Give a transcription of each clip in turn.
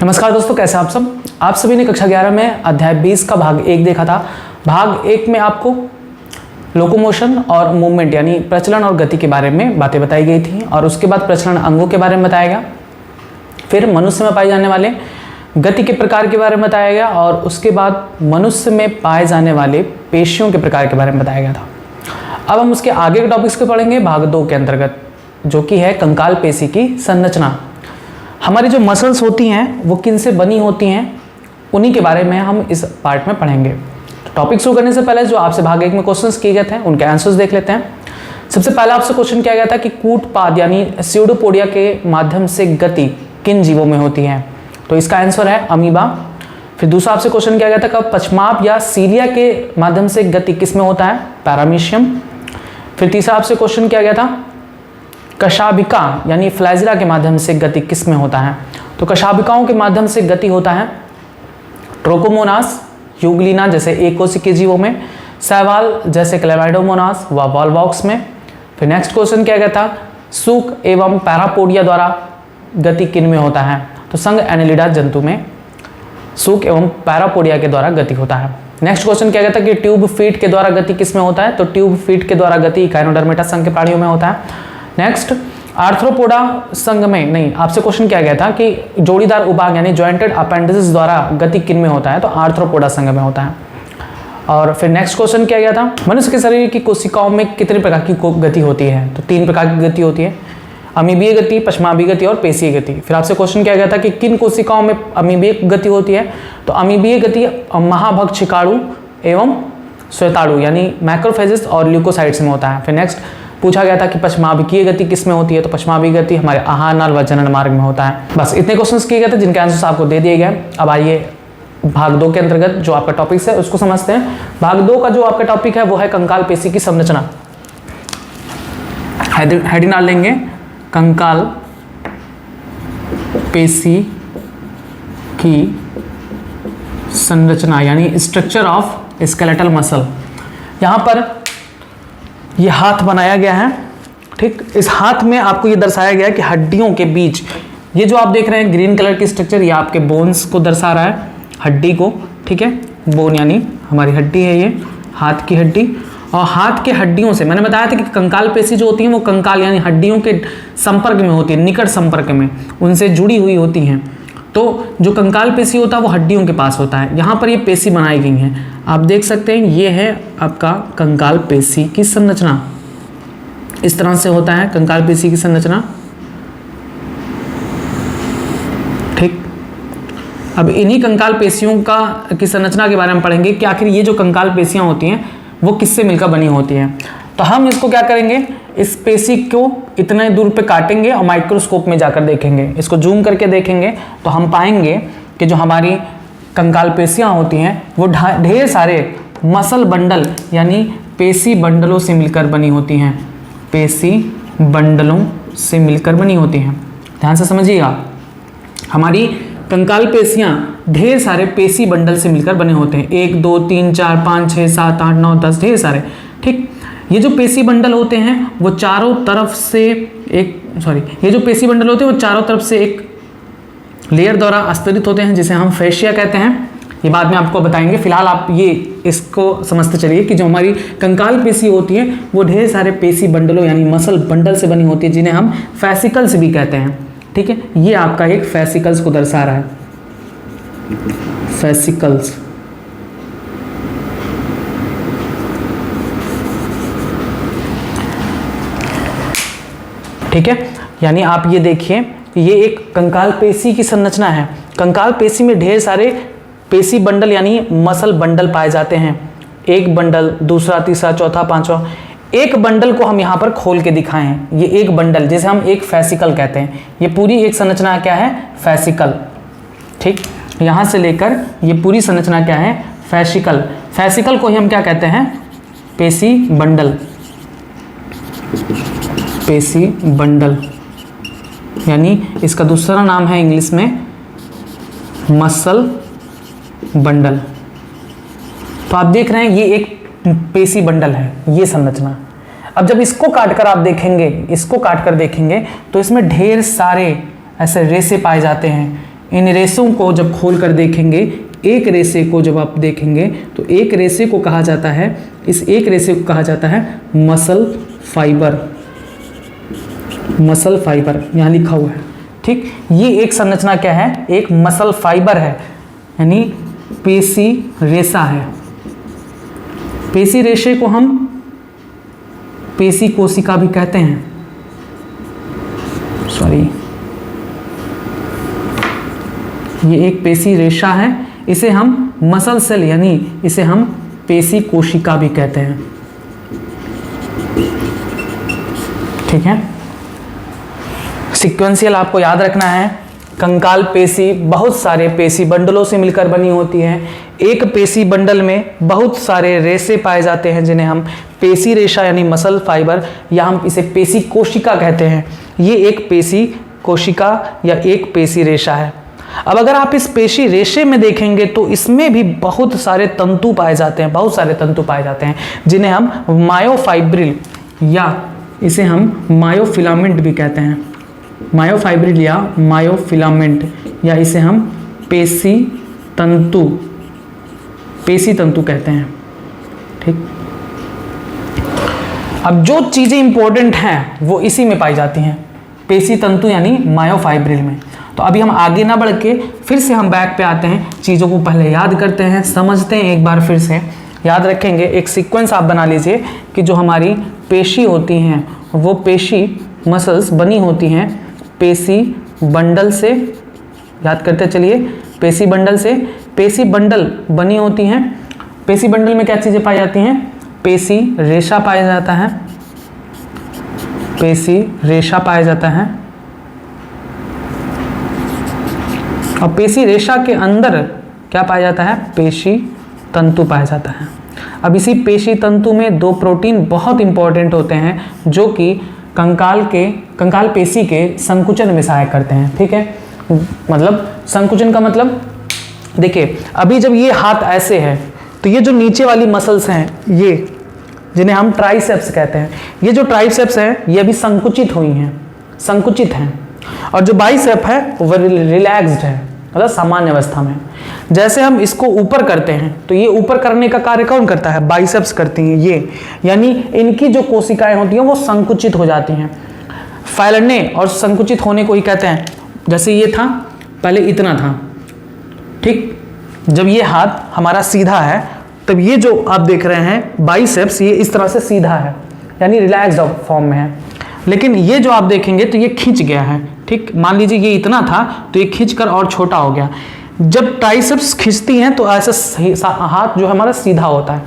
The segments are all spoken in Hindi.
नमस्कार दोस्तों, कैसे आप सब। आप सभी ने कक्षा 11 में अध्याय 20 का भाग 1 देखा था। भाग 1 में आपको लोकोमोशन और मूवमेंट यानी प्रचलन और गति के बारे में बातें बताई गई थी और उसके बाद प्रचलन अंगों के बारे में बताया गया। फिर मनुष्य में पाए जाने वाले गति के प्रकार के बारे में बताया गया और उसके बाद मनुष्य में पाए जाने वाले पेशियों के प्रकार के बारे में बताया गया था। अब हम उसके आगे के टॉपिक्स को पढ़ेंगे भाग 2 के अंतर्गत, जो कि है कंकाल पेशी की संरचना। हमारी जो मसल्स होती हैं वो किन से बनी होती हैं, उन्हीं के बारे में हम इस पार्ट में पढ़ेंगे। तो टॉपिक शुरू करने से पहले जो आपसे भाग 1 में क्वेश्चंस किए गए थे उनके आंसर्स देख लेते हैं। सबसे पहला आपसे क्वेश्चन किया गया था कि कूटपाद यानी स्यूडोपोडिया के माध्यम से गति किन जीवों में होती है, तो इसका आंसर है अमीबा। फिर दूसरा आपसे क्वेश्चन किया गया था कि पचमाप या सीलिया के माध्यम से गति किस में होता है, पैरामीशियम। फिर तीसरा आपसे क्वेश्चन किया गया था कशाभिका यानी फ्लैजिला के माध्यम से गति किस में होता है, तो कशाभिकाओं के माध्यम से गति होता है ट्रोकोमोनास, यूग्लिना जैसे एक कोशिकीय जीवों में, शैवाल जैसे क्लेमाइडोमोनास व वॉल्वॉक्स में। फिर नेक्स्ट क्वेश्चन किया गया था सूक एवं पैरापोडिया द्वारा गति किन में होता है, तो संघ एनेलिडा जंतु में सूक एवं पैरापोडिया के द्वारा गति होता है। नेक्स्ट क्वेश्चन किया गया था कि ट्यूब फीट के द्वारा गति किस में होता है, तो ट्यूब फीट के द्वारा गति इकाइनोडर्मेटा संघ के प्राणियों में होता है। नेक्स्ट आर्थ्रोपोडा संघ में नहीं, आपसे क्वेश्चन किया गया था कि जोड़ीदार उभाग यानी जॉइंटेड अपेंडिसेस द्वारा गति किन में होता है, तो आर्थ्रोपोडा संघ में होता है। और फिर नेक्स्ट क्वेश्चन किया गया था मनुष्य के शरीर की कोशिकाओं में कितने प्रकार की गति होती है, तो 3 प्रकार की गति होती है, अमीबीय गति, पश्माबी गति और पेशीय गति। फिर आपसे क्वेश्चन किया गया था कि किन कोशिकाओं में अमीबीय गति होती है, तो अमीबीय गति महाभक्षी शिकाणु एवं श्वेताणु यानी मैक्रोफेजेस और ल्यूकोसाइट्स में होता है। फिर नेक्स्ट पूछा गया था कि पश्माभिकीय गति किस में होती है, तो पश्माभिकीय गति हमारे आहार नाल व जनन मार्ग में होता है। बस इतने क्वेश्चंस किए गए थे जिनके आंसर्स आपको दे दिए गए। अब आइए भाग 2 के अंतर्गत जो आपका टॉपिक है उसको समझते हैं। भाग 2 का जो आपका टॉपिक है वो है कंकाल पेशी की संरचना। हेडिंग डाल लेंगे कंकाल पेशी की संरचना यानी स्ट्रक्चर ऑफ स्केलेटल मसल। यहाँ पर ये हाथ बनाया गया है, ठीक। इस हाथ में आपको ये दर्शाया गया है कि हड्डियों के बीच ये जो आप देख रहे हैं ग्रीन कलर की स्ट्रक्चर, ये आपके बोन्स को दर्शा रहा है, हड्डी को, ठीक है। बोन यानी हमारी हड्डी है, ये हाथ की हड्डी। और हाथ के हड्डियों से मैंने बताया था कि कंकाल पेशी जो होती हैं वो कंकाल यानी हड्डियों के संपर्क में होती है, निकट संपर्क में उनसे जुड़ी हुई होती हैं। तो जो कंकाल पेशी होता है वो हड्डियों के पास होता है। यहाँ पर ये पेशी बनाई गई हैं, आप देख सकते हैं, ये है आपका कंकाल पेशी की संरचना। इस तरह से होता है कंकाल पेशी की संरचना, ठीक। अब इन्हीं कंकाल पेशियों की संरचना के बारे में पढ़ेंगे कि आखिर ये जो कंकाल पेशियां होती हैं वो किससे मिलकर बनी होती हैं। तो हम इसको क्या करेंगे, इस पेशी को इतने दूर पे काटेंगे और माइक्रोस्कोप में जाकर देखेंगे, इसको जूम करके देखेंगे तो हम पाएंगे कि जो हमारी कंकाल पेशियां होती हैं वो ढेर सारे मसल बंडल यानी पेशी बंडलों से मिलकर बनी होती हैं, पेशी बंडलों से मिलकर बनी होती हैं। ध्यान से समझिएगा, हमारी कंकाल पेशियां ढेर सारे पेशी बंडल से मिलकर बने होते हैं, 1 2 3 4 5 6 7 8 9 10 ढेर सारे, ठीक। ये जो पेशी बंडल होते हैं वो चारों तरफ से ये जो पेशी बंडल होते हैं वो चारों तरफ से एक लेयर द्वारा आस्तरित होते हैं जिसे हम फेशिया कहते हैं। ये बाद में आपको बताएंगे, फिलहाल आप ये इसको समझते चलिए कि जो हमारी कंकाल पेशी होती है वो ढेर सारे पेशी बंडलों यानी मसल बंडल से बनी होती है जिन्हें हम फेसिकल्स भी कहते हैं, ठीक है। ये आपका एक फेसिकल्स को दर्शा रहा है, फेसिकल्स, ठीक है। यानी आप ये देखिए, ये एक कंकाल पेशी की संरचना है। कंकाल पेशी में ढेर सारे पेशी बंडल यानी मसल बंडल पाए जाते हैं, एक बंडल, दूसरा, तीसरा, चौथा, पांचवा। एक बंडल को हम यहाँ पर खोल के दिखाए हैं, ये एक बंडल जिसे हम एक फेसिकल कहते हैं। ये पूरी एक संरचना क्या है, फेसिकल, ठीक। यहाँ से लेकर ये पूरी संरचना क्या है, फेसिकल। फेसिकल को ही हम क्या कहते हैं, पेशी बंडल, पेशी बंडल, यानी इसका दूसरा नाम है इंग्लिश में मसल बंडल। तो आप देख रहे हैं ये एक पेशी बंडल है, ये संरचना। अब जब इसको काटकर आप देखेंगे, इसको काटकर देखेंगे तो इसमें ढेर सारे ऐसे रेशे पाए जाते हैं। इन रेशों को जब खोल कर देखेंगे, एक रेशे को जब आप देखेंगे तो एक रेशे को कहा जाता है, इस एक रेशे को कहा जाता है मसल फाइबर। मसल फाइबर यहाँ लिखा हुआ है, ठीक। ये एक संरचना क्या है, एक मसल फाइबर है, यानी पेशी रेशा है। पेशी रेशे को हम पेशी कोशिका भी कहते हैं, सॉरी, ये एक पेशी रेशा है, इसे हम मसल सेल यानी इसे हम पेशी कोशिका भी कहते हैं, ठीक है। सीक्वेंशियल आपको याद रखना है। कंकाल पेशी बहुत सारे पेशी बंडलों से मिलकर बनी होती है। एक पेशी बंडल में बहुत सारे रेशे पाए जाते हैं जिन्हें हम पेशी रेशा यानी मसल फाइबर या हम इसे पेशी कोशिका कहते हैं। ये एक पेशी कोशिका या एक पेशी रेशा है। अब अगर आप इस पेशी रेशे में देखेंगे तो इसमें भी बहुत सारे तंतु पाए जाते हैं, बहुत सारे तंतु पाए जाते हैं जिन्हें हम मायोफाइब्रिल या इसे हम मायोफिलामेंट भी कहते हैं। मायोफाइब्रिल या मायोफिलामेंट या इसे हम पेशी तंतु कहते हैं, ठीक। अब जो चीज़ें इंपॉर्टेंट हैं वो इसी में पाई जाती हैं, पेशी तंतु यानी मायोफाइब्रिल में। तो अभी हम आगे ना बढ़ के फिर से हम बैक पे आते हैं, चीज़ों को पहले याद करते हैं, समझते हैं एक बार फिर से, याद रखेंगे। एक सीक्वेंस आप बना लीजिए कि जो हमारी पेशी होती हैं वो पेशी मसल्स बनी होती हैं पेशी बंडल से, याद करते चलिए, पेशी बंडल से। पेशी बंडल बनी होती हैं, पेशी बंडल में क्या चीज़ें पाई जाती हैं, पेशी रेशा पाया जाता है, पेशी रेशा पाया जाता है, और पेशी रेशा के अंदर क्या पाया जाता है, पेशी तंतु पाया जाता है। अब इसी पेशी तंतु में दो प्रोटीन बहुत इंपॉर्टेंट होते हैं जो कि कंकाल पेशी के संकुचन में सहायक करते हैं, ठीक है। मतलब संकुचन का मतलब देखिए, अभी जब ये हाथ ऐसे है तो ये जो नीचे वाली मसल्स हैं ये जिन्हें हम ट्राइसेप्स कहते हैं, ये जो ट्राइसेप्स हैं ये अभी संकुचित हुई हैं, संकुचित हैं, और जो बाइसेप है वो रिलैक्स्ड है, मतलब सामान्य अवस्था में। जैसे हम इसको ऊपर करते हैं तो ये ऊपर करने का कार्य कौन करता है, बाइसेप्स करती हैं ये, यानी इनकी जो कोशिकाएं होती हैं वो संकुचित हो जाती हैं। फैलने और संकुचित होने को ही कहते हैं। जैसे ये था, पहले इतना था, ठीक। जब ये हाथ हमारा सीधा है तब ये जो आप देख रहे हैं बाइसेप्स ये इस तरह से सीधा है, यानी रिलैक्स्ड फॉर्म में है। लेकिन ये जो आप देखेंगे तो ये खिंच गया है, ठीक। मान लीजिए ये इतना था तो ये खिंचकर और छोटा हो गया। जब ट्राइसेप्स खिंचती हैं तो ऐसा हाथ जो हमारा सीधा होता है।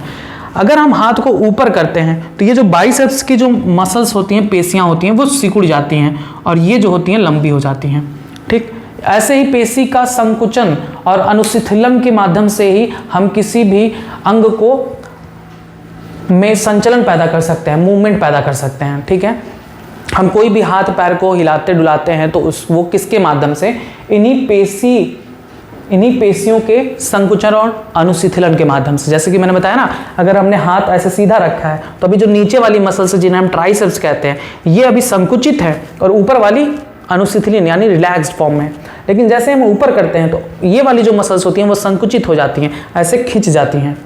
अगर हम हाथ को ऊपर करते हैं तो ये जो बाइसेप्स की जो मसल्स होती हैं, पेशियां होती हैं, वो सिकुड़ जाती हैं और ये जो होती हैं लंबी हो जाती हैं, ठीक। ऐसे ही पेशी का संकुचन और अनुशिथिलन के माध्यम से ही हम किसी भी अंग को में संचलन पैदा कर सकते हैं, मूवमेंट पैदा कर सकते हैं, ठीक है। हम कोई भी हाथ पैर को हिलाते डुलाते हैं तो वो किसके माध्यम से, इन्हीं पेशियों के संकुचन और अनुशिथिलन के माध्यम से। जैसे कि मैंने बताया ना, अगर हमने हाथ ऐसे सीधा रखा है तो अभी जो नीचे वाली मसल्स जिन्हें हम ट्राइसेप्स कहते हैं ये अभी संकुचित है और ऊपर वाली अनुशिथिलन यानी रिलैक्स्ड फॉर्म में। लेकिन जैसे हम ऊपर करते हैं तो ये वाली जो मसल्स होती हैं वो संकुचित हो जाती हैं, ऐसे खिंच जाती हैं।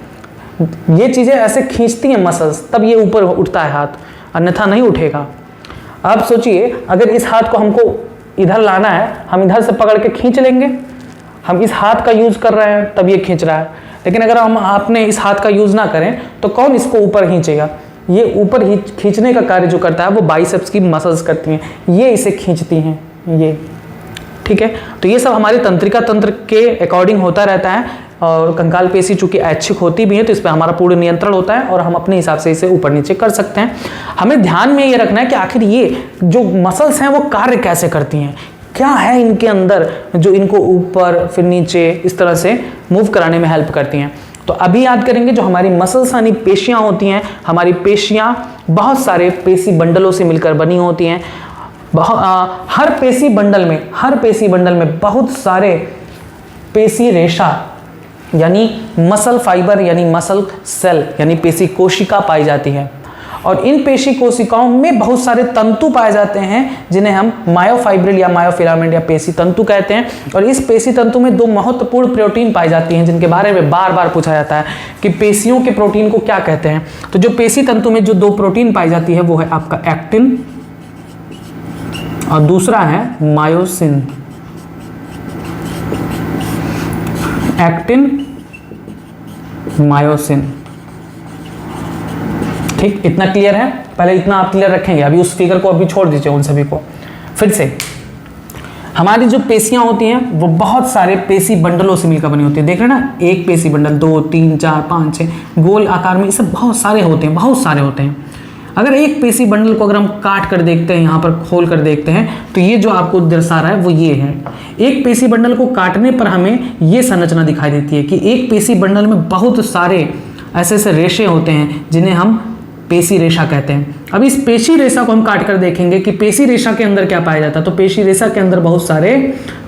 ये चीज़ें ऐसे खींचती हैं मसल्स, तब ये ऊपर उठता है हाथ, अन्यथा नहीं उठेगा। आप सोचिए, अगर इस हाथ को हमको इधर लाना है, हम इधर से पकड़ के खींच लेंगे, हम इस हाथ का यूज़ कर रहे हैं तब ये खींच रहा है। लेकिन अगर हम आपने इस हाथ का यूज़ ना करें तो कौन इसको ऊपर खींचेगा। ये ऊपर ही खींचने का कार्य जो करता है वो बाइसेप्स की मसल्स करती हैं, ये इसे खींचती हैं, ये, ठीक है। तो ये सब हमारे तंत्रिका तंत्र के अकॉर्डिंग होता रहता है। और कंकाल पेशी चूंकि ऐच्छिक होती भी है तो इस पर हमारा पूर्ण नियंत्रण होता है और हम अपने हिसाब से इसे ऊपर नीचे कर सकते हैं। हमें ध्यान में ये रखना है कि आखिर ये जो मसल्स हैं वो कार्य कैसे करती हैं, क्या है इनके अंदर जो इनको ऊपर फिर नीचे इस तरह से मूव कराने में हेल्प करती हैं। तो अभी याद करेंगे, जो हमारी मसल्स यानी पेशियां होती हैं, हमारी पेशियां बहुत सारे पेशी बंडलों से मिलकर बनी होती हैं। हर पेशी बंडल में बहुत सारे पेशी रेशा यानी मसल फाइबर यानी मसल सेल यानी पेशी कोशिका पाई जाती है। और इन पेशी कोशिकाओं में बहुत सारे तंतु पाए जाते हैं जिन्हें हम मायोफाइब्रिल या मायोफिलामेंट या पेशी तंतु कहते हैं। और इस पेशी तंतु में दो महत्वपूर्ण प्रोटीन पाई जाती हैं जिनके बारे में बार बार पूछा जाता है कि पेशियों के प्रोटीन को क्या कहते हैं। तो जो पेशी तंतु में जो दो प्रोटीन पाई जाती है वो है आपका एक्टिन और दूसरा है मायोसिन। Actin, myosin. ठीक, इतना क्लियर है? पहले इतना आप क्लियर रखेंगे, अभी उस फिगर को अभी छोड़ दीजिए उन सभी को। फिर से हमारी जो पेशियां होती हैं वो बहुत सारे पेशी बंडलों से मिलकर बनी होती है। देख रहे हैं ना, एक पेशी बंडल, 2, 3, 4, 5, 6 गोल आकार में, ये सब बहुत सारे होते हैं, बहुत सारे होते हैं। अगर एक पेशी बंडल को अगर हम काट कर देखते हैं, यहाँ पर खोल कर देखते हैं, तो ये जो आपको दर्शा रहा है वो ये है। एक पेशी बंडल को काटने पर हमें ये संरचना दिखाई देती है कि एक पेशी बंडल में बहुत सारे ऐसे ऐसे रेशे होते हैं जिन्हें हम पेशी रेशा कहते हैं। अब इस पेशी रेशा को हम काट कर देखेंगे कि पेशी रेशा के अंदर क्या पाया जाता है। तो पेशी रेशा के अंदर बहुत सारे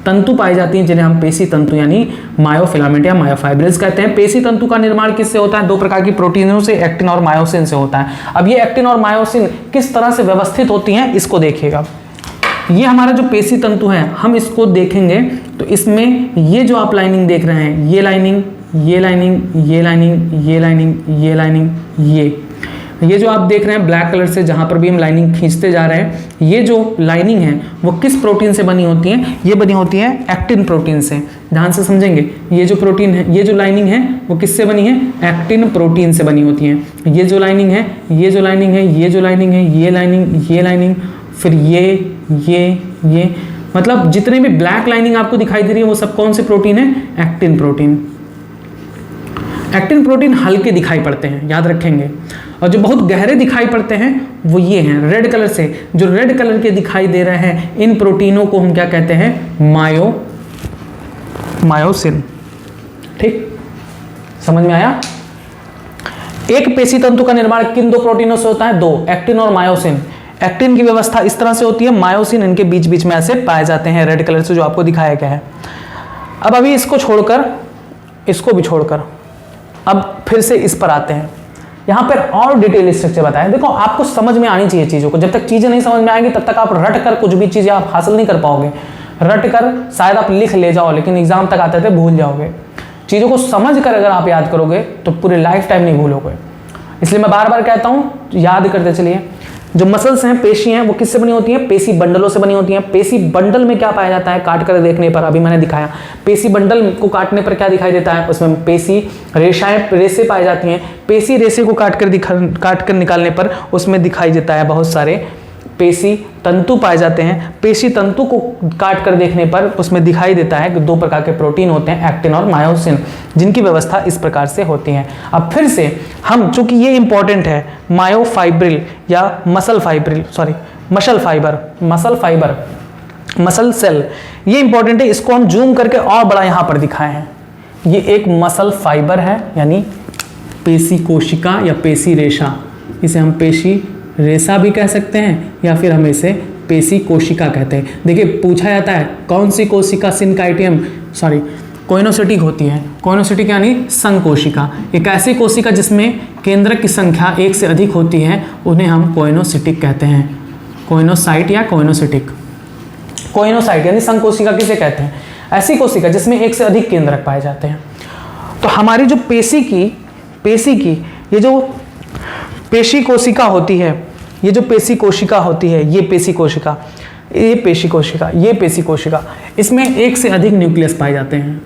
तंतु पाई जाती हैं जिन्हें हम पेशी तंतु यानी मायोफिलामेंट या मायोफाइब्रिल्स कहते हैं। पेशी तंतु का निर्माण किससे होता है? दो प्रकार की प्रोटीनों से, एक्टिन और मायोसिन से होता है। अब ये एक्टिन और मायोसिन किस तरह से व्यवस्थित होती हैं इसको देखिएगा। ये हमारा जो पेशी तंतु है, हम इसको देखेंगे तो इसमें ये जो आप लाइनिंग देख रहे हैं, ये लाइनिंग, ये लाइनिंग, ये लाइनिंग, ये लाइनिंग, ये लाइनिंग, ये जो आप देख रहे हैं ब्लैक कलर से, जहां पर भी हम लाइनिंग खींचते जा रहे हैं, ये जो लाइनिंग है वो किस प्रोटीन से बनी होती है? ये बनी होती है एक्टिन प्रोटीन से। ध्यान से समझेंगे, ये जो प्रोटीन है, ये जो लाइनिंग है वो किससे बनी है? एक्टिन प्रोटीन से बनी होती है। ये जो लाइनिंग है, ये जो लाइनिंग है, ये जो लाइनिंग है, ये लाइनिंग, ये लाइनिंग, फिर ये मतलब जितने भी ब्लैक लाइनिंग आपको दिखाई दे रही है वो सब कौन से प्रोटीन है? Actin protein. एक्टिन प्रोटीन हल्के दिखाई पड़ते हैं, याद रखेंगे, और जो बहुत गहरे दिखाई पड़ते हैं वो ये हैं रेड कलर से। जो रेड कलर के दिखाई दे रहे हैं इन प्रोटीनों को हम क्या कहते हैं? मायोसिन। ठीक, समझ में आया? एक पेशी तंतु का निर्माण किन दो प्रोटीनों से होता है? दो, एक्टिन और मायोसिन। एक्टिन की व्यवस्था इस तरह से होती है, मायोसिन इनके बीच बीच में ऐसे पाए जाते हैं रेड कलर से जो आपको दिखाया गया है। अब अभी इसको छोड़कर, इसको भी छोड़कर अब फिर से इस पर आते हैं। यहाँ पर और डिटेल स्ट्रक्चर बताएं। देखो, आपको समझ में आनी चाहिए चीज़ों को। जब तक चीज़ें नहीं समझ में आएंगी तब तक आप रट कर कुछ भी चीज़ें आप हासिल नहीं कर पाओगे। रट कर शायद आप लिख ले जाओ लेकिन एग्जाम तक आते थे भूल जाओगे। चीज़ों को समझ कर अगर आप याद करोगे तो पूरे लाइफ टाइम नहीं भूलोगे। इसलिए मैं बार बार कहता हूँ याद करते चलिए। जो मसल्स हैं, पेशी हैं, वो किससे बनी होती हैं? पेशी बंडलों से बनी होती हैं। पेशी बंडल में क्या पाया जाता है? काट कर देखने पर, अभी मैंने दिखाया, पेशी बंडल को काटने पर क्या दिखाई देता है? उसमें पेशी रेशे पाए जाती हैं। पेशी रेशे को काट कर निकालने पर उसमें दिखाई देता है बहुत सारे पेशी तंतु पाए जाते हैं। पेशी तंतु को काट कर देखने पर उसमें दिखाई देता है कि दो प्रकार के प्रोटीन होते हैं, एक्टिन और मायोसिन, जिनकी व्यवस्था इस प्रकार से होती है। अब फिर से हम, चूंकि ये इंपॉर्टेंट है, मायोफाइब्रिल या मसल सेल, ये इंपॉर्टेंट है। इसको हम जूम करके और बड़ा यहाँ पर दिखाए हैं। ये एक मसल फाइबर है, यानी पेशी कोशिका या पेशी रेशा। इसे हम पेशी रेशा भी कह सकते हैं या फिर हम इसे पेशी कोशिका कहते हैं। देखिए, पूछा जाता है कौन सी कोशिका कोइनोसिटिक होती है। कोइनोसिटिक यानी संघ कोशिका। एक ऐसी कोशिका जिसमें केंद्रक की संख्या एक से अधिक होती है उन्हें हम कोइनोसिटिक कहते हैं। कोइनोसाइट या कोइनोसिटिक। कोइनोसाइट यानी संघ कोशिका किसे कहते हैं? ऐसी कोशिका जिसमें एक से अधिक केंद्रक पाए जाते हैं। तो हमारी जो पेशी की ये जो पेशी कोशिका होती है, ये जो पेशी कोशिका होती है, ये पेशी कोशिका, इसमें एक से अधिक न्यूक्लियस पाए जाते हैं।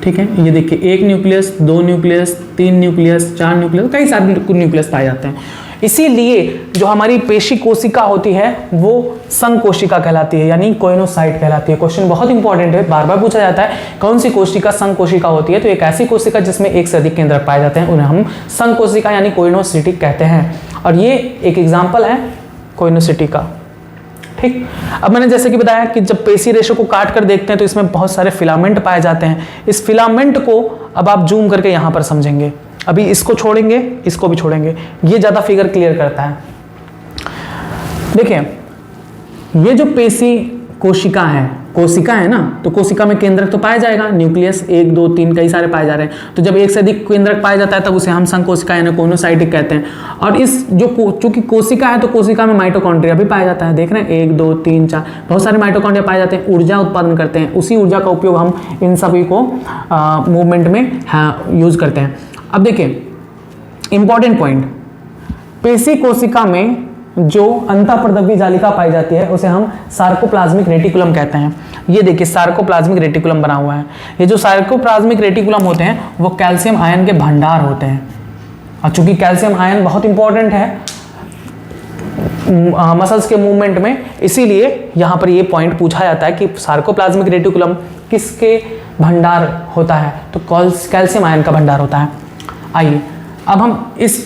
ठीक है, ये देखिए, एक न्यूक्लियस, दो न्यूक्लियस, तीन न्यूक्लियस, चार न्यूक्लियस, कई सारे न्यूक्लियस पाए जाते हैं। इसीलिए जो हमारी पेशी कोशिका होती है वो संघ कोशिका कहलाती है, यानी कोइनोसाइट कहलाती है। क्वेश्चन बहुत इंपॉर्टेंट है, बार बार पूछा जाता है कौन सी कोशिका संघ कोशिका होती है? तो एक ऐसी कोशिका जिसमें एक से अधिक केंद्रक पाए जाते हैं उन्हें हम संघ कोशिका यानी कोइनोसिटिक कहते हैं। और ये एक एग्जाम्पल है कोइनोसिटी का। ठीक, अब मैंने जैसे कि बताया कि जब पेशी रेशे को काट कर देखते हैं तो इसमें बहुत सारे फिलामेंट पाए जाते हैं। इस फिलामेंट को अब आप जूम करके यहाँ पर समझेंगे। अभी इसको छोड़ेंगे, इसको भी छोड़ेंगे, ये ज़्यादा फिगर क्लियर करता है। देखिए, ये जो पेशी कोशिका है, कोशिका है ना, तो कोशिका में केंद्रक तो पाया जाएगा, न्यूक्लियस 1 2 3 कई सारे पाए जा रहे हैं। तो जब एक से अधिक केंद्रक पाया जाता है तब उसे हम संकोशिका यानी कोनोसाइटिक कहते हैं। और इस चूंकि कोशिका है तो कोशिका में माइटोकॉन्ड्रिया भी पाया जाता है। देख रहे हैं 1 2 3 4 बहुत सारे माइटोकॉन्ड्रिया पाए जाते हैं, ऊर्जा उत्पादन करते हैं। उसी ऊर्जा का उपयोग हम इन सभी को मूवमेंट में यूज करते हैं। अब देखिए इंपॉर्टेंट पॉइंट, पेशी कोशिका में जो अंतःप्रदव्य जालिका पाई जाती है उसे हम सार्कोप्लाज्मिक रेटिकुलम कहते हैं। ये देखिए सार्कोप्लाज्मिक रेटिकुलम बना हुआ है। ये जो सार्कोप्लाज्मिक रेटिकुलम होते हैं वो कैल्शियम आयन के भंडार होते हैं। और चूंकि कैल्शियम आयन बहुत इंपॉर्टेंट है मसल्स के मूवमेंट में, इसीलिए यहाँ पर ये पॉइंट पूछा जाता है कि सार्कोप्लाज्मिक रेटिकुलम किसके भंडार होता है, तो कैल्शियम आयन का भंडार होता है। आइए अब हम इस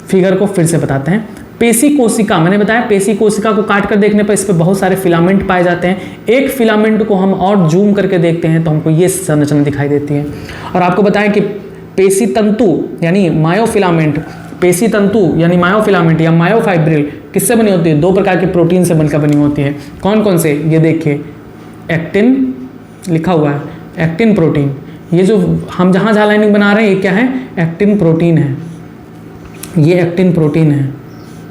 फिगर को फिर से बताते हैं। पेशी कोशिका, मैंने बताया पेशी कोशिका को काट कर देखने पर इस पर बहुत सारे फिलामेंट पाए जाते हैं। एक फिलामेंट को हम और जूम करके देखते हैं तो हमको ये संरचना दिखाई देती है। और आपको बताएं कि पेशी तंतु यानी मायोफिलामेंट, पेशी तंतु यानी मायोफिलामेंट या मायोफाइब्रिल किससे बनी होती है? 2 प्रकार के प्रोटीन से बनकर बनी होती है। कौन कौन से? ये देखिए एक्टिन लिखा हुआ है, एक्टिन प्रोटीन। ये जो हम जहाँ लाइनिंग बना रहे हैं ये क्या है? एक्टिन प्रोटीन है। ये एक्टिन प्रोटीन है,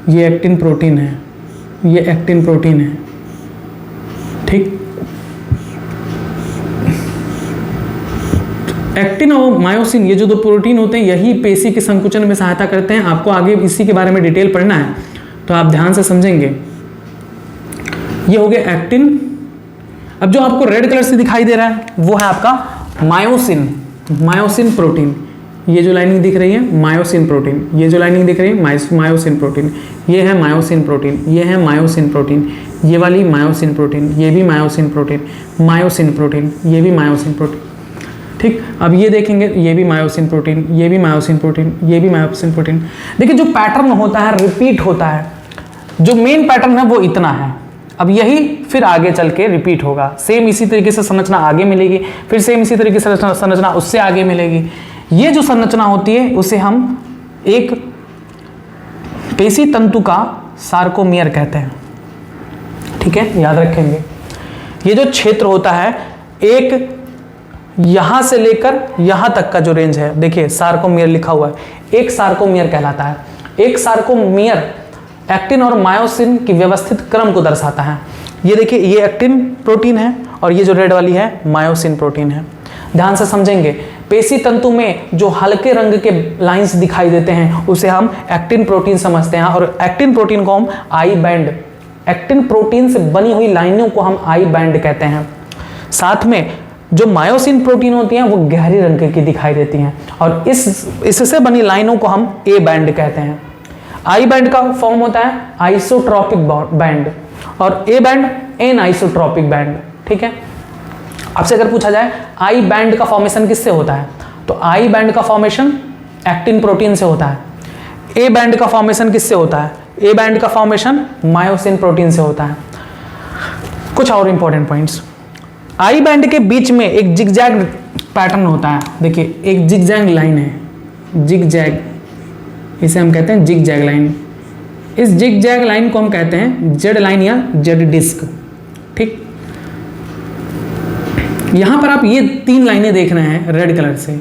ये एक्टिन प्रोटीन है, ये एक्टिन प्रोटीन है। ठीक, एक्टिन और मायोसिन ये जो 2 प्रोटीन होते हैं यही पेशी के संकुचन में सहायता करते हैं। आपको आगे इसी के बारे में डिटेल पढ़ना है तो आप ध्यान से समझेंगे। ये हो गया एक्टिन। अब जो आपको रेड कलर से दिखाई दे रहा है वो है आपका मायोसिन, मायोसिन प्रोटीन। ये जो लाइनिंग दिख रही है मायोसिन प्रोटीन, ये जो लाइनिंग दिख रही है मायोसिन प्रोटीन, ये है मायोसिन प्रोटीन, ये है मायोसिन प्रोटीन, ये वाली मायोसिन प्रोटीन, ये भी मायोसिन प्रोटीन, मायोसिन प्रोटीन, ये भी मायोसिन प्रोटीन। ठीक, अब ये देखेंगे ये भी मायोसिन प्रोटीन, ये भी मायोसिन प्रोटीन, ये भी मायोसिन प्रोटीन। देखिए जो पैटर्न होता है रिपीट होता है, जो मेन पैटर्न है वो इतना है। अब यही फिर आगे चल के रिपीट होगा, सेम इसी तरीके से संरचना आगे मिलेगी, फिर सेम इसी तरीके से संरचना उससे आगे मिलेगी। ये जो संरचना होती है उसे हम एक पेशी तंतु का सार्कोमियर कहते हैं। ठीक है, याद रखेंगे। ये जो क्षेत्र होता है एक यहां से लेकर यहां तक का जो रेंज है, देखिए सार्कोमियर लिखा हुआ है, एक सार्कोमियर कहलाता है। एक सार्कोमियर एक्टिन और मायोसिन की व्यवस्थित क्रम को दर्शाता है। ये देखिए ये एक्टिन प्रोटीन है और ये जो रेड वाली है मायोसिन प्रोटीन है। ध्यान से समझेंगे, पेशी तंतु में जो हल्के रंग के लाइंस दिखाई देते हैं उसे हम एक्टिन प्रोटीन समझते हैं। और एक्टिन प्रोटीन को हम आई बैंड, एक्टिन प्रोटीन से बनी हुई लाइनों को हम आई बैंड कहते हैं। साथ में जो मायोसिन प्रोटीन होती हैं वो गहरी रंग की दिखाई देती हैं और इससे बनी लाइनों को हम ए बैंड कहते हैं। आई बैंड का फॉर्म होता है आइसोट्रॉपिक बैंड और A band an isotropic band. ठीक है, आपसे अगर पूछा जाए आई बैंड का फॉर्मेशन किससे होता है, तो आई बैंड का फॉर्मेशन एक्टिन प्रोटीन से होता है। ए बैंड का फॉर्मेशन किससे होता है? ए बैंड का फॉर्मेशन मायोसिन प्रोटीन से होता है। कुछ और इंपॉर्टेंट पॉइंट्स, आई बैंड के बीच में एक जिगजैग पैटर्न होता है। देखिए एक जिगजैग लाइन है, जिगजैग, इसे हम कहते हैं जिगजैग लाइन। इस जिगजैग लाइन को हम कहते हैं जेड लाइन या जेड डिस्क। ठीक, यहां पर आप ये 3 लाइनें देख रहे हैं रेड कलर से।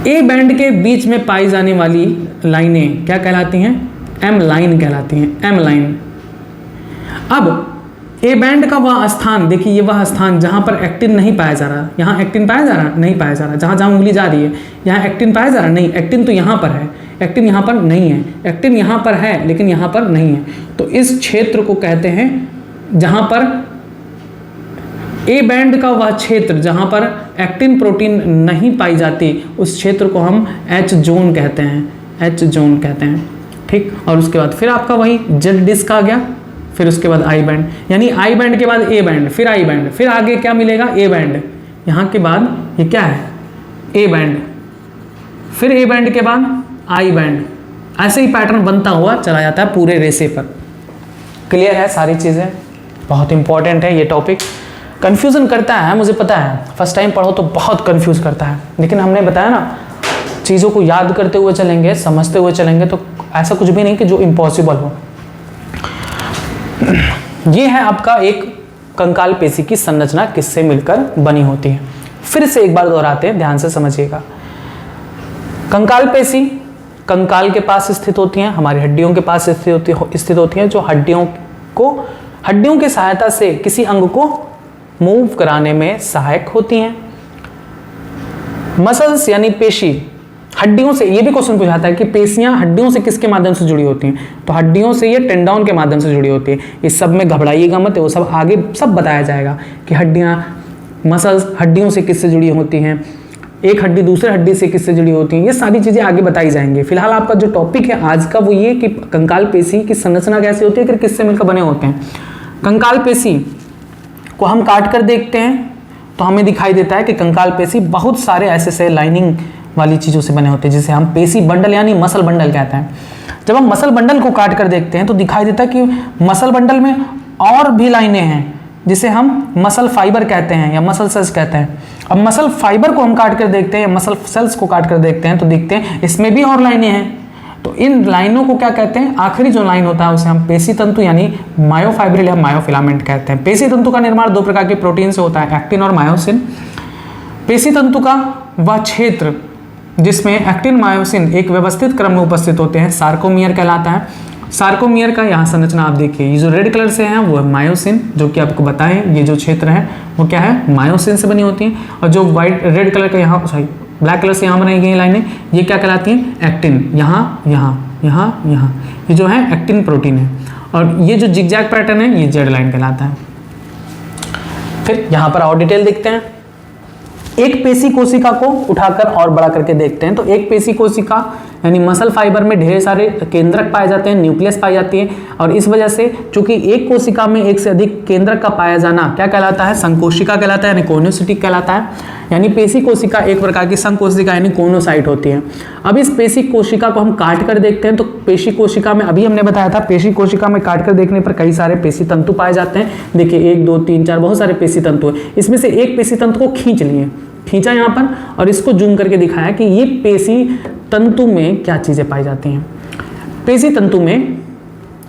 ए बैंड के बीच में पाई जाने वाली लाइनें क्या कहलाती हैं? एम लाइन कहलाती हैं, एम लाइन। अब ए बैंड का वह स्थान, देखिए ये वह स्थान जहां पर एक्टिन नहीं पाया जा रहा। यहाँ एक्टिन पाया जा रहा? नहीं पाया जा रहा। जहां जहां उंगली जा रही है यहाँ एक्टिन पाया जा रहा? नहीं, एक्टिन तो यहाँ पर है, एक्टिन यहाँ पर नहीं है। एक्टिन यहाँ पर है लेकिन यहाँ पर नहीं है। तो इस क्षेत्र को कहते हैं जहां पर ए बैंड का वह क्षेत्र जहां पर एक्टिन प्रोटीन नहीं पाई जाती, उस क्षेत्र को हम एच जोन कहते हैं, एच जोन कहते हैं। ठीक, और उसके बाद फिर आपका वही जेड डिस्क आ गया, फिर उसके बाद आई बैंड, यानी आई बैंड के बाद ए बैंड, फिर आई बैंड, फिर आगे क्या मिलेगा? A band. यहाँ के बाद ये क्या है? ए बैंड, फिर ए बैंड के बाद आई बैंड। ऐसे ही पैटर्न बनता हुआ चला जाता है पूरे रेसे पर। क्लियर है सारी चीज़ें? बहुत इंपॉर्टेंट है ये टॉपिक। कन्फ्यूज़न करता है, मुझे पता है, फर्स्ट टाइम पढ़ो तो बहुत कन्फ्यूज़ करता है, लेकिन हमने बताया ना चीज़ों को याद करते हुए चलेंगे, समझते हुए चलेंगे तो ऐसा कुछ भी नहीं कि जो इम्पॉसिबल हो। ये है आपका एक कंकाल पेशी की संरचना किससे मिलकर बनी होती है। फिर से एक बार दोहराते हैं, ध्यान से समझिएगा। कंकाल पेशी कंकाल के पास स्थित होती हैं, हमारी हड्डियों के पास स्थित होती हैं, जो हड्डियों की सहायता से किसी अंग को मूव कराने में सहायक होती हैं। मसल्स यानी पेशी हड्डियों से, ये भी क्वेश्चन पूछाता है कि पेशियां हड्डियों से किसके माध्यम से जुड़ी होती हैं, तो हड्डियों से ये टेंडन के माध्यम से जुड़ी होती है। इस सब में घबराइएगा मत, वो सब आगे सब बताया जाएगा कि हड्डियां मसल्स हड्डियों से किससे जुड़ी होती हैं, एक हड्डी दूसरे हड्डी से किससे जुड़ी होती हैं, ये सारी चीजें आगे बताई जाएंगी। फिलहाल आपका जो टॉपिक है आज का वो ये कि कंकाल पेशी की संरचना कैसे होती है, किससे मिलकर बने होते हैं। कंकाल पेशी को हम काट कर देखते हैं तो हमें दिखाई देता है कि कंकाल पेशी बहुत सारे ऐसे लाइनिंग वाली चीज़ों से बने होते हैं, जिसे हम पेशी बंडल यानी मसल बंडल कहते हैं। जब हम मसल बंडल को काट कर देखते हैं तो दिखाई देता है कि मसल बंडल में और भी लाइनें हैं, जिसे हम मसल फाइबर कहते हैं या मसल सेल्स कहते हैं। अब मसल फाइबर को हम काट कर देखते हैं या मसल सेल्स को काट कर देखते हैं तो देखते हैं इसमें भी और लाइनें हैं। तो इन लाइनों को क्या कहते हैं, आखिरी जो लाइन होता है उसे हम पेशी तंतु यानी मायोफाइब्रिल या मायोफिलामेंट कहते हैं। पेशी तंतु का निर्माण दो प्रकार के प्रोटीन से होता है, एक्टिन और मायोसिन। पेशी तंतु का वह क्षेत्र जिसमें एक्टिन मायोसिन एक व्यवस्थित क्रम में उपस्थित होते हैं सार्कोमियर कहलाता है। सार्कोमियर का यहाँ संरचना आप देखिए, ये जो रेड कलर से है वो है मायोसिन, जो कि आपको बताएं ये जो क्षेत्र है वो क्या है, मायोसिन से बनी होती है। और जो व्हाइट रेड कलर का यहाँ सॉरी ब्लैक कलर से यहाँ बनाई गई लाइनें, ये क्या कहलाती हैं, एक्टिन। यहाँ यहाँ यहाँ यहाँ ये जो है एक्टिन प्रोटीन है, और ये जो जिगजैग पैटर्न है ये जेड लाइन कहलाता है। फिर यहाँ पर और डिटेल देखते हैं। एक पेशी कोशिका को उठाकर और बड़ा करके देखते हैं तो एक पेशी कोशिका यानी मसल फाइबर में ढेर सारे केंद्रक पाए जाते हैं, न्यूक्लियस पाई जाती है, और इस वजह से चूंकि एक कोशिका में एक से अधिक केंद्रक का पाया जाना क्या कहलाता है, संकोशिका कहलाता है यानी कोनोसिटिक कहलाता है। यानी पेशी कोशिका एक प्रकार की संकोशिका यानी कोनोसाइट होती है। अब इस पेशी कोशिका को हम काट कर देखते हैं तो पेशी कोशिका में अभी हमने बताया था, पेशी कोशिका में काट कर देखने पर कई सारे पेशी तंतु पाए जाते हैं। देखिए 1 2 3 4 बहुत सारे पेशी तंतु है, इसमें से एक पेशी तंतु को खींचा यहाँ पर और इसको जूम करके दिखाया कि ये पेशी तंतु में क्या चीजें पाई जाती हैं। पेशी तंतु में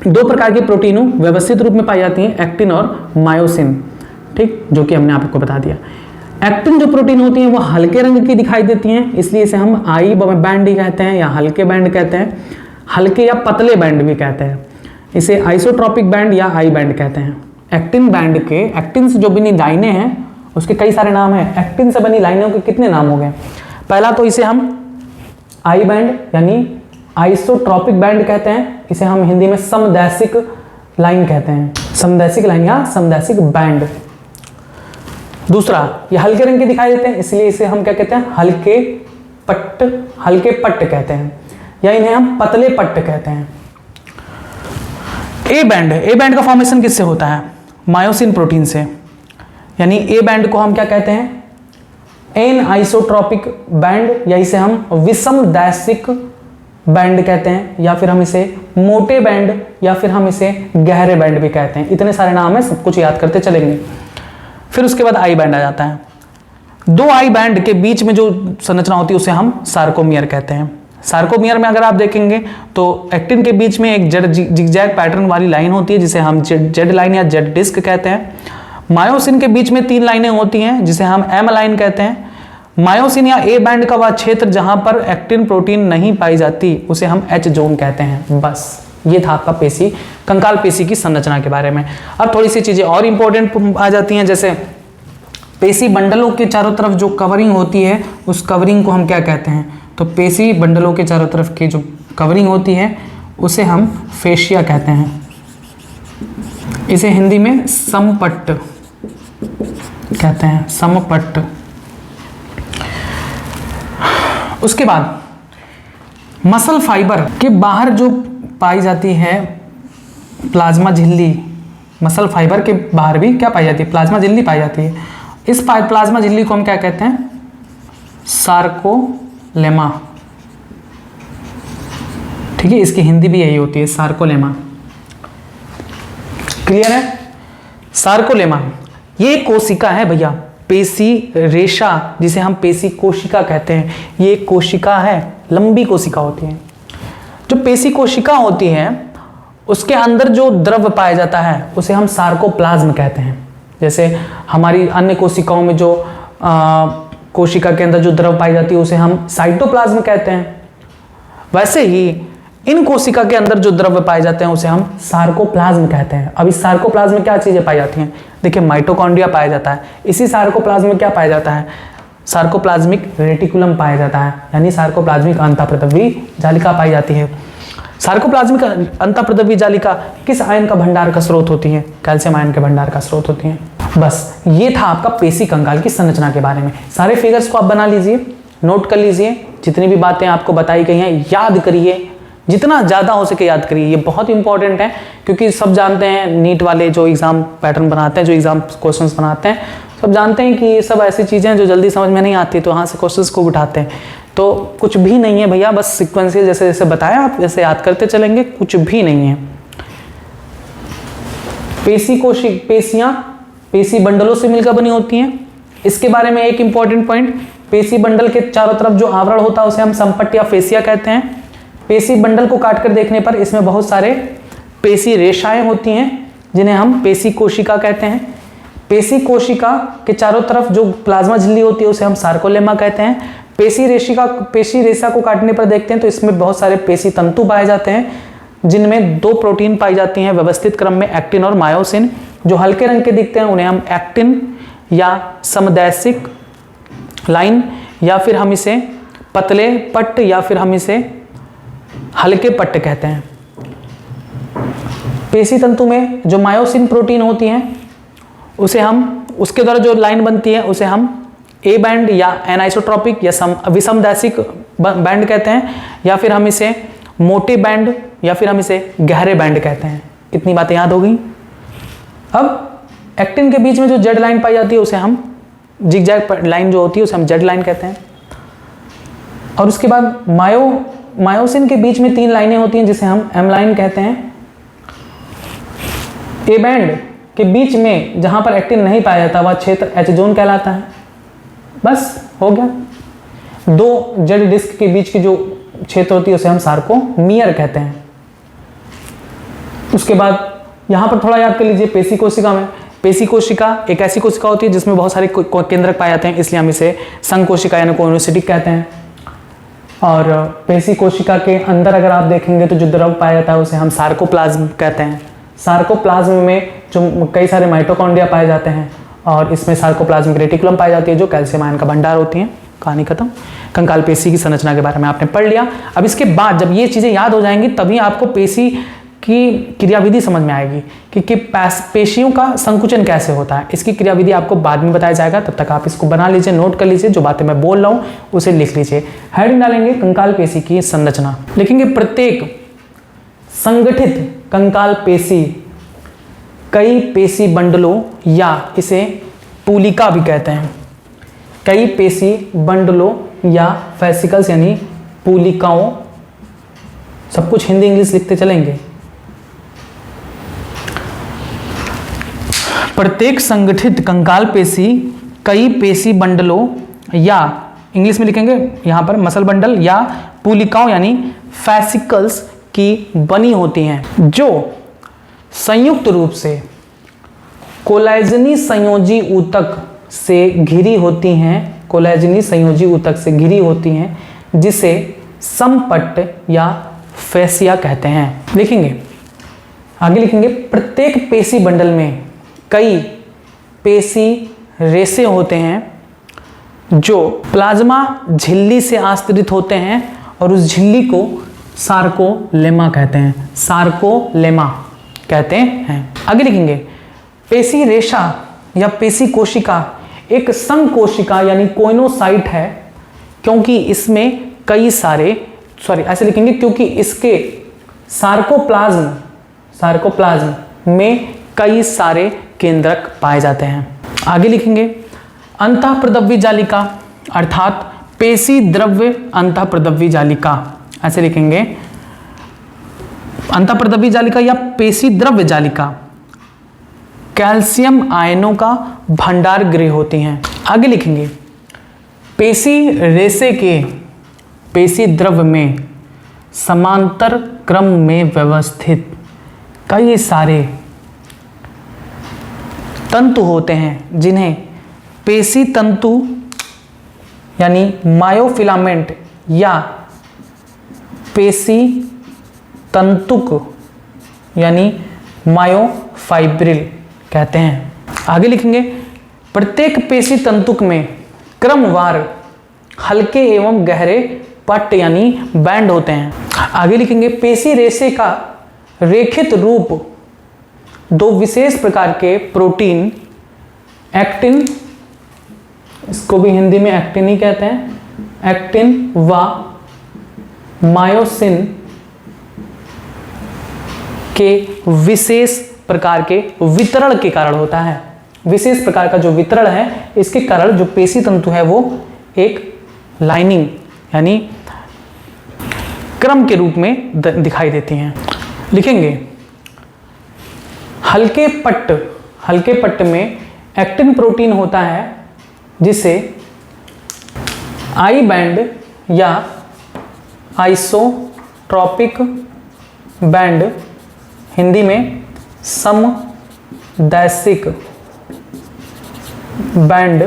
दो प्रकार के प्रोटीनों व्यवस्थित रूप में पाई जाती हैं, एक्टिन और मायोसिन, ठीक, जो कि हमने आपको बता दिया। एक्टिन जो प्रोटीन होती हैं वो हल्के रंग की दिखाई देती हैं, इसलिए इसे हम आई बैंड ही कहते हैं या हल्के बैंड कहते हैं, हल्के या पतले बैंड भी कहते हैं। इसे आइसोट्रॉपिक बैंड या आई बैंड कहते हैं। एक्टिन बैंड के, एक्टिन से जो बनी लाइनें हैं उसके कई सारे नाम हैं। एक्टिन से बनी लाइनों के कितने नाम हो गए, पहला तो इसे हम आई बैंड यानी आइसोट्रॉपिक बैंड कहते हैं, इसे हम हिंदी में समदैशिक लाइन कहते हैं, समदैशिक लाइन या समदैशिक बैंड। दूसरा, ये हल्के रंग के दिखाई देते हैं इसलिए इसे हम क्या कहते हैं, हल्के पट्ट कहते हैं, या इन्हें हम पतले पट्ट कहते हैं। ए बैंड का फॉर्मेशन किससे होता है, मायोसिन प्रोटीन से, यानी ए बैंड को हम क्या कहते हैं, एन आइसोट्रॉपिक बैंड, या इसे हम विषमदैशिक बैंड कहते हैं, या फिर हम इसे मोटे बैंड, या फिर हम इसे गहरे बैंड भी कहते हैं। इतने सारे नाम है, सब कुछ याद करते चलेंगे। फिर उसके बाद आई बैंड आ जाता है। दो आई बैंड के बीच में जो संरचना होती है उसे हम सार्कोमियर कहते हैं। सार्कोमियर में अगर आप देखेंगे तो एक्टिन के बीच में एक जिगजैग पैटर्न वाली लाइन होती है जिसे हम जेड लाइन या जेड डिस्क कहते हैं। मायोसिन के बीच में 3 लाइनें होती हैं जिसे हम एम लाइन कहते हैं। मायोसिन या ए बैंड का वह क्षेत्र जहां पर एक्टिन प्रोटीन नहीं पाई जाती उसे हम एच जोन कहते हैं। बस ये था आपका पेशी, कंकाल पेशी की संरचना के बारे में। अब थोड़ी सी चीजें और इंपॉर्टेंट आ जाती हैं, जैसे पेशी बंडलों के चारों तरफ जो कवरिंग होती है उस कवरिंग को हम क्या कहते हैं, तो पेशी बंडलों के चारों तरफ की जो कवरिंग होती है उसे हम फेशिया कहते हैं। इसे हिंदी में समपट्ट कहते हैं, समपट्ट। उसके बाद मसल फाइबर के बाहर जो पाई जाती है प्लाज्मा झिल्ली, मसल फाइबर के बाहर भी क्या पाई जाती है, प्लाज्मा झिल्ली पाई जाती है। इस प्लाज्मा झिल्ली को हम क्या कहते हैं, सार्कोलेमा, ठीक है, इसकी हिंदी भी यही होती है, सार्कोलेमा। क्लियर है, सार्कोलेमा ये कोशिका है भैया, पेशी रेशा जिसे हम पेशी कोशिका कहते हैं, ये कोशिका है, लंबी कोशिका होती है। जो पेशी कोशिका होती है उसके अंदर जो द्रव पाया जाता है उसे हम सार्कोप्लाज्म कहते हैं। जैसे हमारी अन्य कोशिकाओं में जो कोशिका के अंदर जो द्रव पाई जाती है उसे हम साइटोप्लाज्म कहते हैं, वैसे ही इन कोशिका के अंदर जो द्रव्य पाए जाते हैं उसे हम सार्कोप्लाज्म कहते हैं। अब इस सार्कोप्लाज्म में क्या चीजें पाई जाती हैं? देखिए, माइटोकॉन्ड्रिया पाया जाता है। इसी सार्कोप्लाज्म में क्या पाया जाता है? सार्कोप्लाज्मिक रेटिकुलम पाया जाता है, यानी सार्कोप्लाज्मिक अंतःप्रदवी जालिका पाई जाती है। सार्कोप्लाज्मिक अंतःप्रदवी जालिका किस आयन का भंडार का स्रोत होती है? कैल्शियम आयन के भंडार का स्रोत होती है। बस ये था आपका पेशी कंकाल की संरचना के बारे में। सारे फिगर्स को आप बना लीजिए, नोट कर लीजिए, जितनी भी बातें आपको बताई गई हैं याद करिए, जितना ज़्यादा हो सके याद करिए। ये बहुत इंपॉर्टेंट है, क्योंकि सब जानते हैं नीट वाले जो एग्ज़ाम पैटर्न बनाते हैं, जो एग्ज़ाम क्वेश्चंस बनाते हैं, सब जानते हैं कि ये सब ऐसी चीज़ें हैं जो जल्दी समझ में नहीं आती, तो यहाँ से क्वेश्चंस को उठाते हैं। तो कुछ भी नहीं है भैया, बस सिक्वेंशियल जैसे जैसे बताया आप जैसे याद करते चलेंगे, कुछ भी नहीं है। पेशियाँ पेशी बंडलों से मिलकर बनी होती हैं। इसके बारे में एक इंपॉर्टेंट पॉइंट, पेशी बंडल के चारों तरफ जो आवरण होता है उसे हम संपट या फेसिया कहते हैं। पेशी बंडल को काटकर देखने पर इसमें बहुत सारे पेशी रेशाएं होती हैं, जिन्हें हम पेशी कोशिका कहते हैं। पेशी कोशिका के चारों तरफ जो प्लाज्मा झिल्ली होती है उसे हम सार्कोलेमा कहते हैं। पेशी रेशा को काटने पर देखते हैं तो इसमें बहुत सारे पेशी तंतु पाए जाते हैं, जिनमें 2 प्रोटीन पाई जाती हैं व्यवस्थित क्रम में, एक्टिन और मायोसिन। जो हल्के रंग के दिखते हैं उन्हें हम एक्टिन या समदैशिक लाइन, या फिर हम इसे पतले पट्ट, या फिर हम इसे हल्के पट्ट कहते हैं। पेशी तंतु में जो मायोसिन प्रोटीन होती हैं उसे हम, उसके द्वारा जो लाइन बनती है उसे हम ए बैंड या एनाइसोट्रॉपिक या विषमदैशिक बैंड कहते हैं, या फिर हम इसे मोटे बैंड या फिर हम इसे गहरे बैंड कहते हैं। इतनी बातें याद हो गई। अब एक्टिन के बीच में जो जेड लाइन पाई जाती है उसे हम जिगजैग लाइन जो होती है उसे हम जेड लाइन कहते हैं। और उसके बाद मायोसिन के बीच में 3 लाइनें होती हैं जिसे हम एम लाइन कहते हैं। ए बैंड के बीच में जहां पर एक्टिन नहीं पाया जाता वह क्षेत्र एच जोन कहलाता है। बस हो गया। 2 जेड डिस्क के बीच की जो क्षेत्र होती है उसे हम सार्कोमियर कहते हैं। उसके बाद यहां पर थोड़ा याद कर लीजिए, पेशी कोशिका में, पेशी कोशिका एक ऐसी कोशिका होती है जिसमें बहुत सारे केंद्रक पाए जाते हैं, इसलिए हम इसे संघ कोशिका यानी कोनोसिटिक कहते हैं। और पेशी कोशिका के अंदर अगर आप देखेंगे तो जो द्रव पाया जाता है उसे हम सार्कोप्लाज्म कहते हैं। सार्कोप्लाज्म में जो कई सारे माइटोकॉन्ड्रिया पाए जाते हैं और इसमें सार्कोप्लाज्मिक रेटिकुलम पाई जाती है जो कैल्शियम आयन का भंडार होती है। कहानी खत्म। कंकाल पेशी की संरचना के बारे में आपने पढ़ लिया। अब इसके बाद जब ये चीज़ें याद हो जाएंगी तभी आपको पेशी की क्रियाविधि समझ में आएगी कि पेशियों का संकुचन कैसे होता है। इसकी क्रियाविधि आपको बाद में बताया जाएगा, तब तक आप इसको बना लीजिए, नोट कर लीजिए, जो बातें मैं बोल रहा हूँ उसे लिख लीजिए। हेडिंग डालेंगे कंकाल पेशी की संरचना, लिखेंगे प्रत्येक संगठित कंकाल पेशी कई पेशी बंडलों या इसे पूलिका भी कहते हैं, कई पेशी बंडलों या फेसिकल्स यानी पूलिकाओं, सब कुछ हिंदी इंग्लिश लिखते चलेंगे। प्रत्येक संगठित कंकाल पेशी कई पेशी बंडलों या इंग्लिश में लिखेंगे यहाँ पर मसल बंडल या पूलिकाओं यानी फैसिकल्स की बनी होती हैं, जो संयुक्त रूप से कोलेजनी संयोजी ऊतक से घिरी होती हैं, कोलेजनी संयोजी ऊतक से घिरी होती हैं, जिसे समपट्ट या फेसिया कहते हैं। लिखेंगे आगे, लिखेंगे प्रत्येक पेशी बंडल में कई पेशी रेशे होते हैं जो प्लाज्मा झिल्ली से आश्रित होते हैं और उस झिल्ली को सार्कोलेमा कहते हैं, सार्कोलेमा कहते हैं। आगे लिखेंगे पेशी रेशा या पेशी कोशिका एक संघ कोशिका यानी कोइनोसाइट है, क्योंकि इसमें कई सारे ऐसे लिखेंगे क्योंकि इसके सार्कोप्लाज्म में कई सारे केंद्रक पाए जाते हैं। आगे लिखेंगे अंतःप्रदव्य जालिका अर्थात पेशी द्रव्य अंतःप्रदव्य जालिका, ऐसे लिखेंगे अंतःप्रदव्य जालिका या पेशी द्रव्य जालिका कैल्शियम आयनों का भंडार गृह होती हैं। आगे लिखेंगे पेशी रेशे के पेशी द्रव्य में समांतर क्रम में व्यवस्थित कई सारे तंतु होते हैं जिन्हें पेशी तंतु यानी मायोफिलामेंट या पेशी तंतुक यानी मायोफाइब्रिल कहते हैं। आगे लिखेंगे प्रत्येक पेशी तंतुक में क्रमवार हल्के एवं गहरे पट्ट यानी बैंड होते हैं। आगे लिखेंगे पेशी रेशे का रेखित रूप दो विशेष प्रकार के प्रोटीन एक्टिन, इसको भी हिंदी में एक्टिन ही कहते हैं, एक्टिन व मायोसिन के विशेष प्रकार के वितरण के कारण होता है। विशेष प्रकार का जो वितरण है इसके कारण जो पेशी तंतु है वो एक लाइनिंग यानी क्रम के रूप में दिखाई देती हैं। लिखेंगे हल्के पट्ट में एक्टिन प्रोटीन होता है जिसे आई बैंड या आइसोट्रॉपिक बैंड, हिंदी में समदैशिक बैंड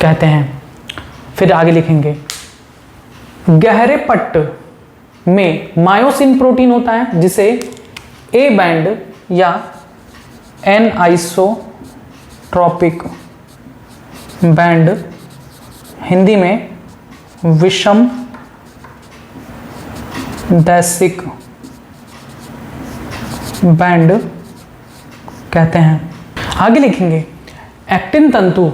कहते हैं। फिर आगे लिखेंगे गहरे पट्ट में मायोसिन प्रोटीन होता है जिसे ए बैंड या एन आइसोट्रॉपिक बैंड, हिंदी में विषम दैशिक बैंड कहते हैं। आगे लिखेंगे एक्टिन तंतु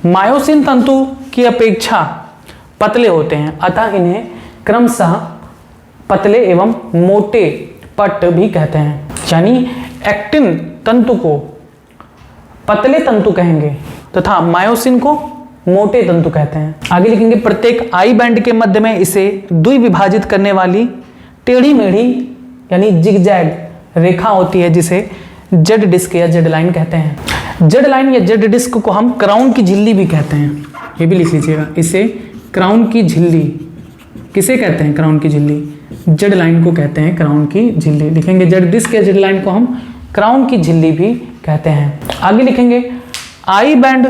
मायोसिन तंतु की अपेक्षा पतले होते हैं, अतः इन्हें क्रमशः पतले एवं मोटे पट्ट भी कहते हैं। यानी एक्टिन तंतु को पतले तंतु कहेंगे तथा मायोसिन को मोटे तंतु कहते हैं। आगे लिखेंगे प्रत्येक आई बैंड के मध्य में इसे द्विविभाजित करने वाली टेढ़ी मेढ़ी यानी जिगजैग रेखा होती है जिसे जेड डिस्क या जेड लाइन कहते हैं। जेड लाइन या जेड डिस्क को हम क्राउन की झिल्ली भी कहते हैं, ये भी लिख लीजिएगा। इसे क्राउन की झिल्ली किसे कहते हैं? क्राउन की झिल्ली, जेड लाइन को कहते हैं क्राउन की झिल्ली। लिखेंगे जेड डिस्क या जेड लाइन को हम क्राउन की झिल्ली भी कहते हैं। आगे लिखेंगे आई बैंड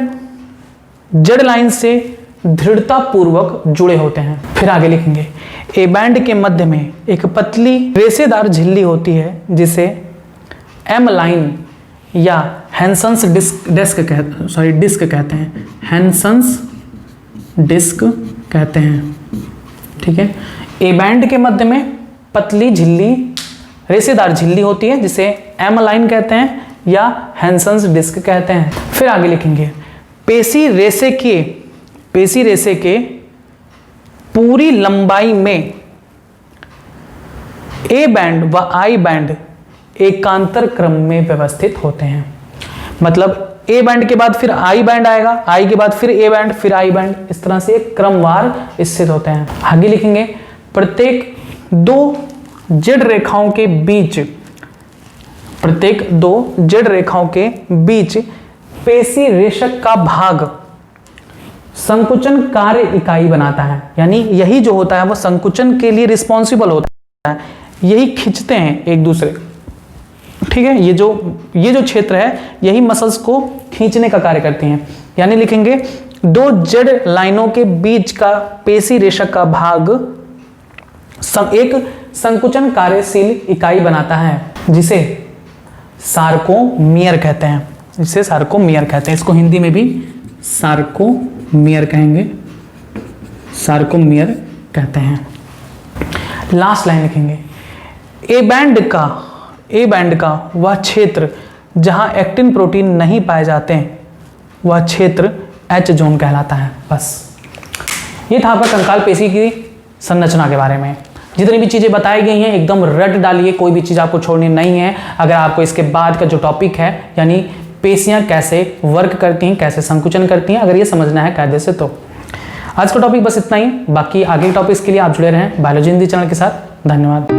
जेड लाइन से दृढ़ता पूर्वक जुड़े होते हैं। फिर आगे लिखेंगे ए बैंड के मध्य में एक पतली रेशेदार झिल्ली होती है जिसे एम लाइन या हैंसन्स डिस्क कहते हैं। हैंसन्स डिस्क कहते हैं, ठीक है। ए बैंड के मध्य में पतली झिल्ली रेशेदार झिल्ली होती है जिसे एम लाइन कहते हैं या हैंसन्स डिस्क कहते हैं। फिर आगे लिखेंगे पेशी रेशे के पूरी लंबाई में ए बैंड व आई बैंड एकांतर क्रम में व्यवस्थित होते हैं। मतलब ए बैंड के बाद फिर आई बैंड आएगा, आई के बाद फिर ए बैंड, फिर आई बैंड, इस तरह से क्रमवार स्थित होते हैं। आगे लिखेंगे प्रत्येक दो जेड रेखाओं के बीच पेशी रेशक का भाग संकुचन कार्य इकाई बनाता है। यानी यही जो होता है वो संकुचन के लिए रिस्पॉन्सिबल होता है, यही खींचते हैं एक दूसरे, ठीक है। ये जो क्षेत्र है यही मसल्स को खींचने का कार्य करती हैं। यानी लिखेंगे दो जेड लाइनों के बीच का पेशी रेशक का भाग एक संकुचन कार्यशील इकाई बनाता है जिसे सार्कोमियर कहते हैं। इसको हिंदी में भी सार्कोमियर कहेंगे, सार्कोमियर कहते हैं। लास्ट लाइन लिखेंगे ए बैंड का वह क्षेत्र जहां एक्टिन प्रोटीन नहीं पाए जाते हैं वह क्षेत्र एच जोन कहलाता है। बस ये था आपका कंकाल पेशी की संरचना के बारे में। जितनी भी चीज़ें बताई गई हैं एकदम रट डालिए, कोई भी चीज़ आपको छोड़नी नहीं है। अगर आपको इसके बाद का जो टॉपिक है यानी पेशियां कैसे वर्क करती हैं, कैसे संकुचन करती हैं, अगर ये समझना है कायदे से तो आज का टॉपिक बस इतना ही। बाकी आगे टॉपिक्स के लिए आप जुड़े रहें बायोलॉजी हिंदी चैनल के साथ। धन्यवाद।